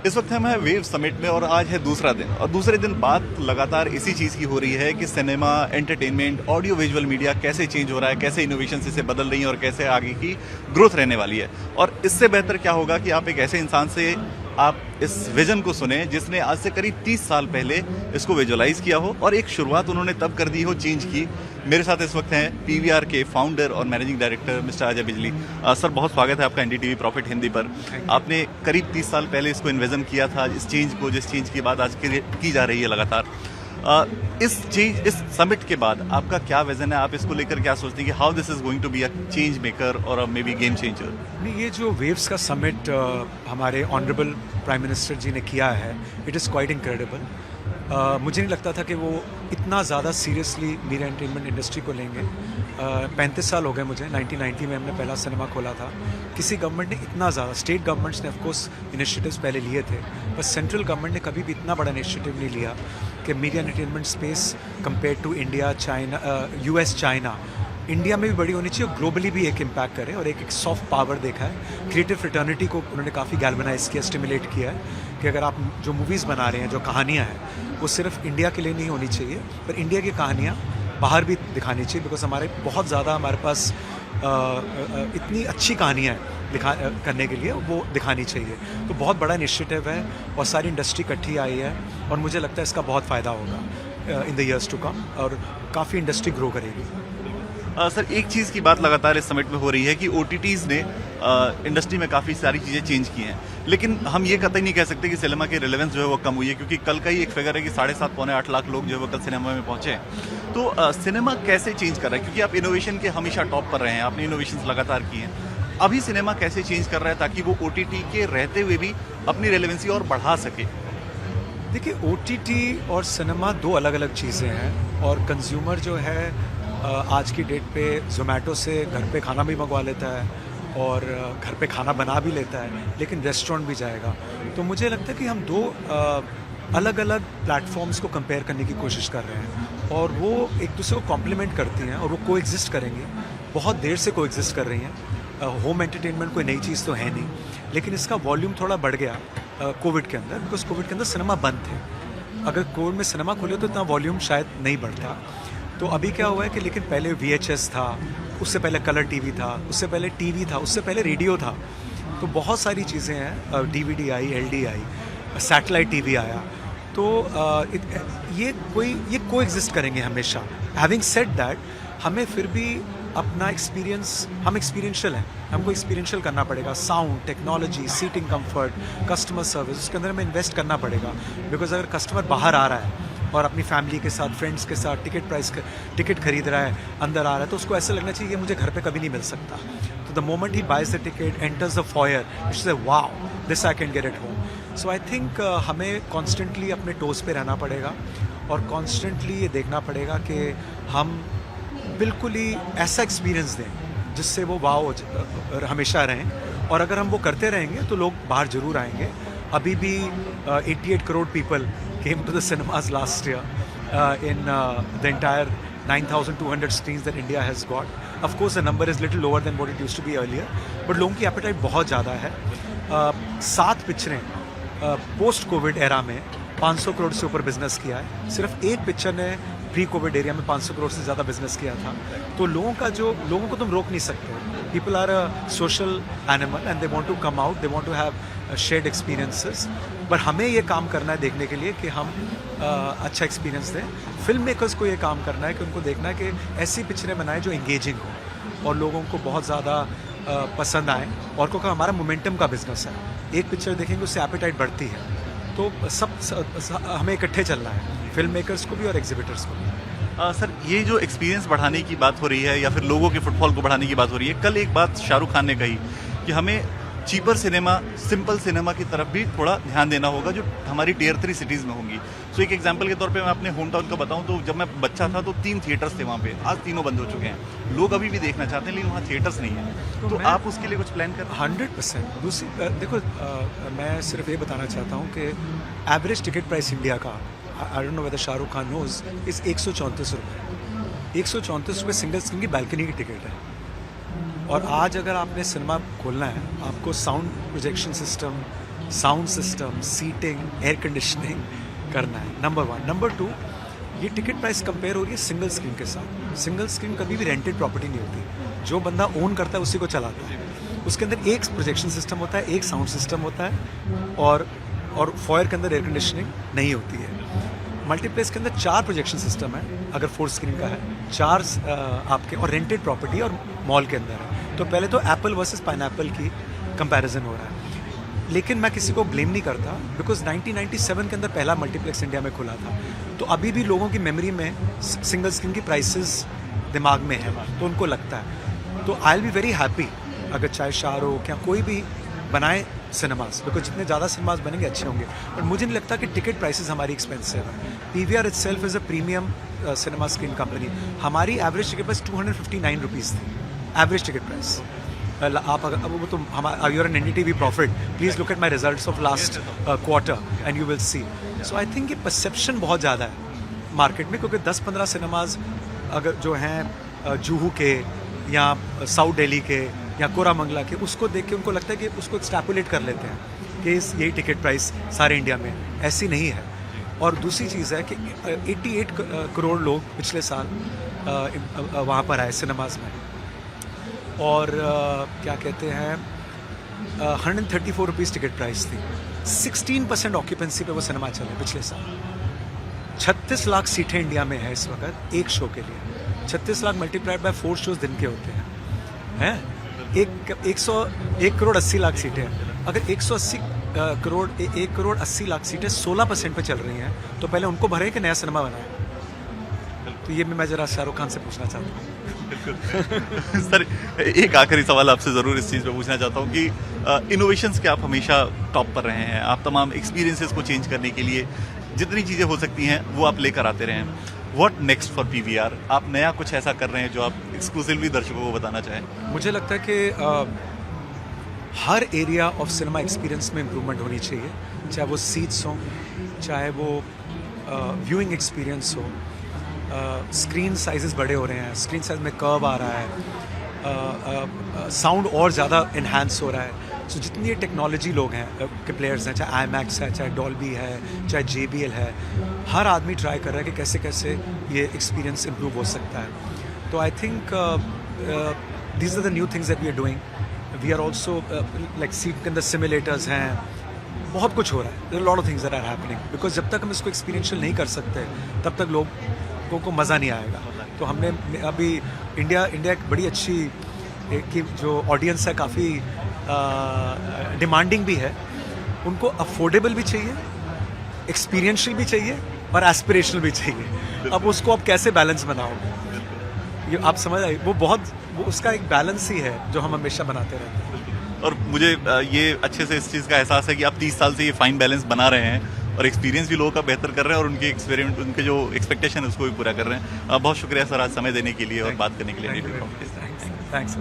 इस वक्त हम हैं वेव समिट में और आज है दूसरा दिन और दूसरे दिन बात लगातार इसी चीज़ की हो रही है कि cinema, entertainment, audio visual media कैसे चेंज हो रहा है, कैसे इनोवेशन इसे बदल रही हैं और कैसे आगे की ग्रोथ रहने वाली है। और इससे बेहतर क्या होगा कि आप एक ऐसे इंसान से आप इस विजन को सुने जिसने आज से करीब 30 साल पहले इसको विजुअलाइज किया हो और एक शुरुआत उन्होंने तब कर दी हो, चेंज की। मेरे साथ इस वक्त हैं पीवीआर के फाउंडर और मैनेजिंग डायरेक्टर मिस्टर अजय बिजली। सर, बहुत स्वागत है आपका एनडीटीवी प्रॉफिट हिंदी पर। आपने करीब 30 साल पहले इसको इन्विजन किया था, इस चेंज को, जिस चेंज की बात आज की जा रही है लगातार। इस समिट के बाद आपका क्या विजन है? आप इसको लेकर क्या सोचते हैं कि how this is going to be a change maker और मे बी गेम चेंजर? नहीं, ये जो वेव्स का समिट हमारे ऑनरेबल प्राइम मिनिस्टर जी ने किया है, इट इज़ क्वाइट इनक्रेडिबल। मुझे नहीं लगता था कि वो इतना ज़्यादा सीरियसली मीडिया एंटरटेनमेंट इंडस्ट्री को लेंगे। 35 साल हो गए मुझे, 1990 में हमने पहला सिनेमा खोला था। किसी गवर्नमेंट ने इतना ज़्यादा, स्टेट गवर्नमेंट्स ने ऑफकोर्स इनिशिएटिव्स पहले लिए थे, पर सेंट्रल गवर्नमेंट ने कभी भी इतना बड़ा इनिशिएटिव नहीं लिया कि media entertainment space compare to India, China, US, China, India में भी बड़ी होनी चाहिए और ग्लोबली भी एक इम्पैक्ट करे। और एक सॉफ्ट पावर देखा है, क्रिएटिव फ्रेटर्निटी को उन्होंने काफ़ी गैल्वनाइज किया, स्टिमुलेट किया है कि अगर आप जो मूवीज़ बना रहे हैं, जो कहानियाँ हैं, वो सिर्फ इंडिया के लिए नहीं होनी चाहिए, पर इंडिया की कहानियाँ बाहर भी दिखानी चाहिए। बिकॉज बहुत ज़्यादा हमारे पास इतनी अच्छी कहानियाँ हैं करने के लिए, वो दिखानी चाहिए। तो बहुत बड़ा इनिशिएटिव है और सारी इंडस्ट्री इकट्ठी आई है और मुझे लगता है इसका बहुत फ़ायदा होगा in the years to come और काफ़ी इंडस्ट्री ग्रो करेगी। सर, एक चीज़ की बात लगातार इस समिट में हो रही है कि OTTs ने इंडस्ट्री में काफ़ी सारी चीज़ें चेंज की हैं, लेकिन हम ये कतई नहीं कह सकते कि सिनेमा की रिलेवेंस जो है वो कम हुई है, क्योंकि कल का ही एक फिगर है कि 7.5 पौने 8 लाख लोग जो है वो कल सिनेमा में पहुंचे हैं। तो सिनेमा कैसे चेंज कर रहा है? क्योंकि आप इनोवेशन के हमेशा टॉप पर रहे हैं, आपने इनोवेशन लगातार की हैं। अभी सिनेमा कैसे चेंज कर रहा है ताकि वो OTT के रहते हुए भी अपनी रेलेवेंसी और बढ़ा सके? देखिए, OTT और सिनेमा दो अलग अलग चीज़ें हैं और कंज्यूमर जो है आज की डेट पे ज़ोमैटो से घर पे खाना भी मंगवा लेता है और घर पे खाना बना भी लेता है, लेकिन रेस्टोरेंट भी जाएगा। तो मुझे लगता है कि हम दो अलग अलग प्लेटफॉर्म्स को कंपेयर करने की कोशिश कर रहे हैं और वो एक दूसरे को कॉम्प्लीमेंट करती हैं और वो को एग्जिस्ट करेंगी। बहुत देर से को एग्जिस्ट कर रही हैं। होम एंटरटेनमेंट कोई नई चीज़ तो है नहीं, लेकिन इसका वॉल्यूम थोड़ा बढ़ गया कोविड के अंदर, बिकॉज कोविड के अंदर सिनेमा बंद थे। अगर कोविड में सिनेमा खोले तो इतना वॉल्यूम शायद नहीं बढ़ता। तो अभी क्या हुआ है कि लेकिन पहले VHS था, उससे पहले कलर टीवी था, उससे पहले टीवी था, उससे पहले रेडियो था। तो बहुत सारी चीज़ें हैं, DVD आई, LD आई, सैटेलाइट TV आया। तो ये को एग्जिस्ट करेंगे हमेशा। हैविंग सेड दैट, हमें फिर भी अपना एक्सपीरियंस, हम एक्सपीरियंशियल हैं, हमको एक्सपीरियंशियल करना पड़ेगा। Sound, technology, seating comfort, customer service, उसके अंदर हमें इन्वेस्ट करना पड़ेगा। बिकॉज अगर कस्टमर बाहर आ रहा है और अपनी फैमिली के साथ, फ्रेंड्स के साथ टिकट खरीद रहा है, अंदर आ रहा है, तो उसको ऐसा लगना चाहिए कि मुझे घर पे कभी नहीं मिल सकता। तो the moment he buys the ticket, enters the foyer, it's say wow, this I can get at home. So I think हमें कॉन्स्टेंटली अपने टोज पे रहना पड़ेगा और कॉन्स्टेंटली ये देखना पड़ेगा कि हम बिल्कुल ही ऐसा एक्सपीरियंस दें जिससे वो वाओ हमेशा रहें। और अगर हम वो करते रहेंगे तो लोग बाहर ज़रूर आएंगे। अभी भी 88 crore people came to the cinemas last year in the entire 9,200 screens that India has got. Of course, the number is little lower than what it used to be earlier, but लोगों की appetite बहुत ज़्यादा है। 7 पिक्चरें post Covid era में 500 करोड़ से ऊपर business किया है। सिर्फ एक पिक्चर ने प्री कोविड एरिया में 500 करोड़ से ज़्यादा बिजनेस किया था। तो लोगों को तुम रोक नहीं सकते। People are a social animal and they want to come out, they want to have shared experiences. पर हमें ये काम करना है देखने के लिए कि हम अच्छा एक्सपीरियंस दें। फिल्म मेकर्स को ये काम करना है कि उनको देखना है कि ऐसी पिक्चरें बनाएं जो इंगेजिंग हो और लोगों को बहुत ज़्यादा पसंद आए। और क्योंकि हमारा मोमेंटम का बिजनेस है, एक पिक्चर देखेंगे उससे एपेटाइट बढ़ती है। तो हमें इकट्ठे चलना है, फिल्म मेकर्स को भी और एग्जिबिटर्स को भी। सर, ये जो एक्सपीरियंस बढ़ाने की बात हो रही है या फिर लोगों के फुटफॉल को बढ़ाने की बात हो रही है, कल एक बात शाहरुख खान ने कही कि हमें चीपर सिनेमा, सिंपल सिनेमा की तरफ भी थोड़ा ध्यान देना होगा जो हमारी टियर 3 सिटीज़ में होंगी। सो एक एग्जांपल के तौर पे मैं अपने होम टाउन का बताऊं तो जब मैं बच्चा था तो 3 थिएटर्स थे वहाँ पे, आज तीनों बंद हो चुके हैं। लोग अभी भी देखना चाहते हैं लेकिन वहाँ थिएटर्स नहीं है। तो आप उसके लिए कुछ प्लान कर? 100%। दूसरी देखो, मैं सिर्फ ये बताना चाहता हूँ कि एवरेज टिकट प्राइस इंडिया का, I don't know whether Shahrukh Khan knows, is 134 रुपये। 134 रुपये सिंगल स्क्रीन की बालकनी की टिकट है। और आज अगर आपने सिनेमा खोलना है, आपको sound projection system, sound system, seating, air conditioning करना है, नंबर 1। नंबर 2, ये टिकट प्राइस कंपेयर हो रही है सिंगल स्क्रीन के साथ। सिंगल स्क्रीन कभी भी रेंटेड प्रॉपर्टी नहीं होती, जो बंदा ओन करता है उसी को चलाता है। उसके अंदर एक प्रोजेक्शन सिस्टम होता है, एक साउंड सिस्टम होता है, और फॉयर के अंदर एयर कंडीशनिंग नहीं होती है। मल्टीप्लेक्स के अंदर 4 प्रोजेक्शन सिस्टम है, अगर 4 स्क्रीन का है, 4 आपके, और रेंटेड प्रॉपर्टी और मॉल के अंदर है। तो पहले तो एप्पल वर्सेस पाइनएप्पल की कंपैरिजन हो रहा है, लेकिन मैं किसी को ब्लेम नहीं करता, बिकॉज 1997 के अंदर पहला मल्टीप्लेक्स इंडिया में खुला था। तो अभी भी लोगों की मेमोरी में सिंगल स्क्रीन की प्राइसेस दिमाग में है, तो उनको लगता है। तो I will be very happy अगर चाहे शाहरुख या कोई भी बनाए सिनेमास, बिकॉज जितने ज़्यादा सिनेमास बनेंगे अच्छे होंगे। बट मुझे नहीं लगता कि टिकट प्राइसेस हमारी एक्सपेंसिव है। PVR itself is a premium cinema screen company. हमारी एवरेज टिकट प्राइस 259 रुपीज़ थी, एवरेज टिकट प्राइस। आप अगर अब वो तो हमारा you're on NDTV Profit, please look at my results of last quarter and you will see. So I think ये perception बहुत ज़्यादा है मार्केट में, क्योंकि 10-15 सिनेमाज अगर जो हैं जुहू के या साउथ दिल्ली के या कोरामंगला के, उसको देख के उनको लगता है कि उसको एक्सट्रैपुलेट कर लेते हैं कि यही टिकट प्राइस सारे इंडिया में। ऐसी नहीं है। और दूसरी चीज़ है कि 88 करोड़ लोग पिछले साल वहाँ पर आए सिनेमाज में, और क्या कहते हैं 134 रुपीज़ टिकट प्राइस थी। 16% ऑक्यूपेंसी पे वो सिनेमा चले पिछले साल। 36 लाख सीटें इंडिया में है इस वक्त एक शो के लिए। 36 लाख मल्टीप्लाइड बाय 4 शोज दिन के होते हैं। 1 करोड़ 80 लाख सीटें हैं। अगर 180 करोड़ 1 करोड़ 80 लाख सीटें 16% पे चल रही हैं, तो पहले उनको भरे कि नया सिनेमा बनाए। तो ये मैं ज़रा शाहरुख खान से पूछना चाहता हूँ। सर, एक आखिरी सवाल आपसे ज़रूर इस चीज़ पे पूछना चाहता हूँ कि इनोवेशंस के आप हमेशा टॉप पर रहे हैं। आप तमाम एक्सपीरियंसेस को चेंज करने के लिए जितनी चीज़ें हो सकती हैं वो आप लेकर आते रहे हैं। What next for PVR? आप नया कुछ ऐसा कर रहे हैं जो आप एक्सक्लूसिवली दर्शकों को बताना चाहें? मुझे लगता है कि हर एरिया ऑफ सिनेमा एक्सपीरियंस में इम्प्रूवमेंट होनी चाहिए, चाहे वो सीट्स हों, चाहे वो व्यूइंग एक्सपीरियंस हो। स्क्रीन साइजेस बड़े हो रहे हैं, स्क्रीन साइज में कर्व आ रहा है, साउंड और ज़्यादा इन्हांस हो रहा है। सो जितनी ये टेक्नोलॉजी लोग हैं के प्लेयर्स हैं, चाहे IMAX है, चाहे डॉल्बी है, चाहे JBL है, हर आदमी ट्राई कर रहा है कि कैसे कैसे ये एक्सपीरियंस इम्प्रूव हो सकता है। तो I think these are the new things that we are doing. We are also like seat के अंदर सिमुलेटर्स हैं, बहुत कुछ हो रहा है। There are lot of things that are happening, because जब तक हम इसको एक्सपीरियंशियल नहीं कर सकते तब तक लोगों को मज़ा नहीं आएगा। तो हमने अभी इंडिया एक बड़ी अच्छी कि जो ऑडियंस है काफ़ी डिमांडिंग भी है, उनको अफोर्डेबल भी चाहिए, एक्सपीरियंशियल भी चाहिए और एस्पिरेशनल भी चाहिए। अब उसको आप कैसे बैलेंस बनाओगे, ये आप समझ आए, वो उसका एक बैलेंस ही है जो हम हमेशा बनाते रहते हैं। और मुझे ये अच्छे से इस चीज़ का एहसास है कि आप 30 साल से ये फाइन बैलेंस बना रहे हैं और एक्सपीरियंस भी लोगों का बेहतर कर रहे हैं और उनके जो एक्सपेक्टेशन है उसको भी पूरा कर रहे हैं। बहुत शुक्रिया सर आज समय देने के लिए और बात करने के लिए। थैंक्स।